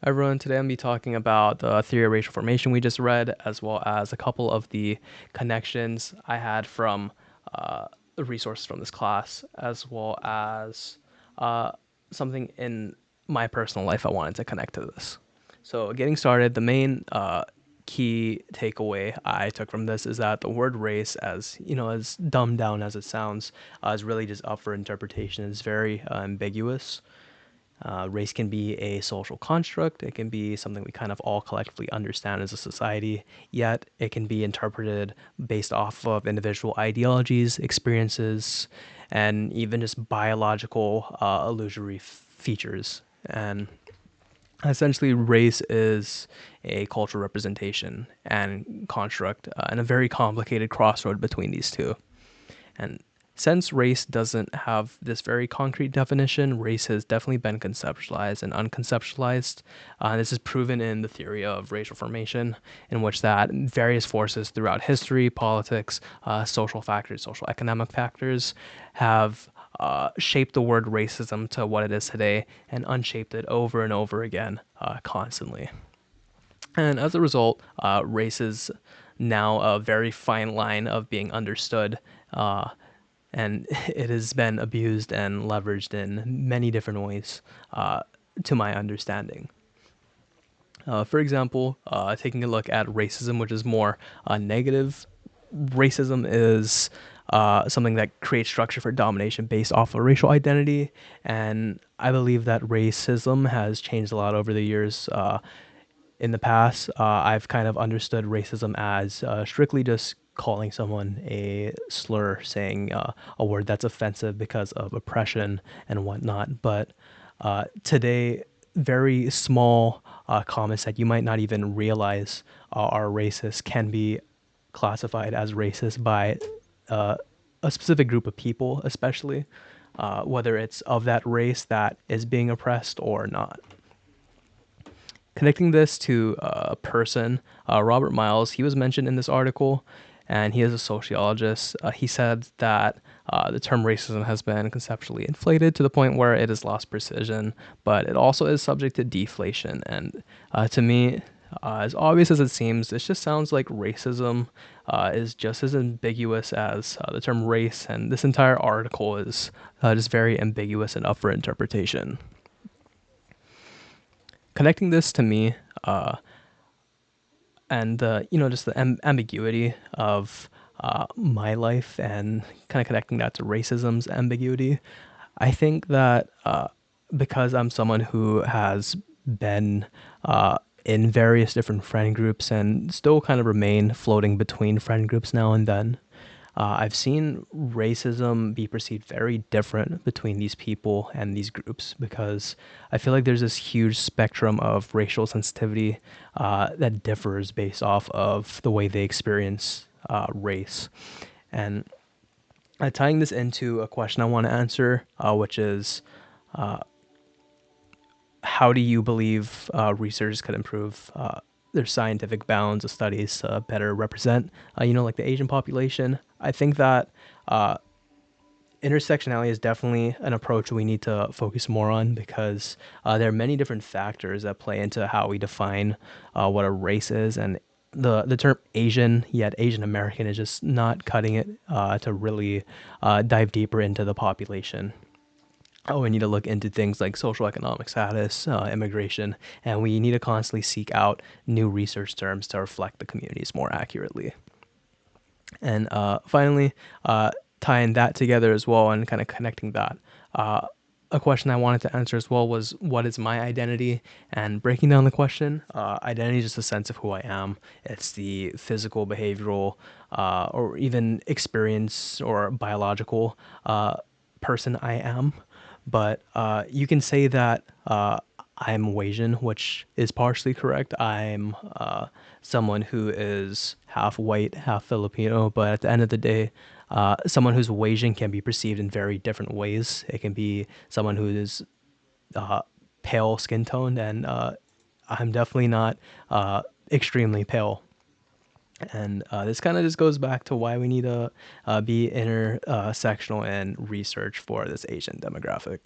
Everyone, today I'm going to be talking about the theory of racial formation we just read, as well as a couple of the connections I had from the resources from this class, as well as uh, something in my personal life I wanted to connect to this. So, getting started, the main key takeaway I took from this is that the word race, as as dumbed down as it sounds, is really just up for interpretation. It's very ambiguous. Race can be a social construct. It can be something we kind of all collectively understand as a society, yet it can be interpreted based off of individual ideologies, experiences, and even just biological illusory features. And essentially, race is a cultural representation and construct, and a very complicated crossroad between these two. And since race doesn't have this very concrete definition, race has definitely been conceptualized and unconceptualized. This is proven in the theory of racial formation, in which that various forces throughout history, politics, social factors, social economic factors, have shaped the word racism to what it is today and unshaped it over and over again, constantly. And as a result, race is now a very fine line of being understood, and it has been abused and leveraged in many different ways, to my understanding. For example, taking a look at racism, which is more negative, racism is something that creates structure for domination based off of racial identity. And I believe that racism has changed a lot over the years. In the past, I've kind of understood racism as strictly just calling someone a slur, saying a word that's offensive because of oppression and whatnot. But today, very small comments that you might not even realize are racist can be classified as racist by uh, a specific group of people, especially whether it's of that race that is being oppressed or not. Connecting this to a person, Robert Miles, he was mentioned in this article, and he is a sociologist. He said that the term racism has been conceptually inflated to the point where it has lost precision, but it also is subject to deflation. And to me, as obvious as it seems, this just sounds like racism is just as ambiguous as the term race, and this entire article is just very ambiguous and up for interpretation. Connecting this to me, and just the ambiguity of my life, and kind of connecting that to racism's ambiguity, I think that because I'm someone who has been in various different friend groups and still kind of remain floating between friend groups now and then, I've seen racism be perceived very different between these people and these groups, because I feel like there's this huge spectrum of racial sensitivity that differs based off of the way they experience race. And tying this into a question I want to answer, which is, how do you believe researchers could improve their scientific bounds of studies to better represent, like the Asian population? I think that intersectionality is definitely an approach we need to focus more on, because there are many different factors that play into how we define what a race is. And the term Asian, yet Asian American, is just not cutting it to really dive deeper into the population. Oh, we need to look into things like social economic status, immigration, and we need to constantly seek out new research terms to reflect the communities more accurately. And finally, tying that together as well and kind of connecting that, a question I wanted to answer as well was, what is my identity? And breaking down the question, identity is just a sense of who I am. It's the physical, behavioral, or even experience or biological person I am. But you can say that I'm Wasian, which is partially correct. I'm someone who is half white, half Filipino, but at the end of the day, someone who's Wasian can be perceived in very different ways. It can be someone who is uh, pale skin toned, and I'm definitely not extremely pale. And this kind of just goes back to why we need to be intersectional and research for this Asian demographic.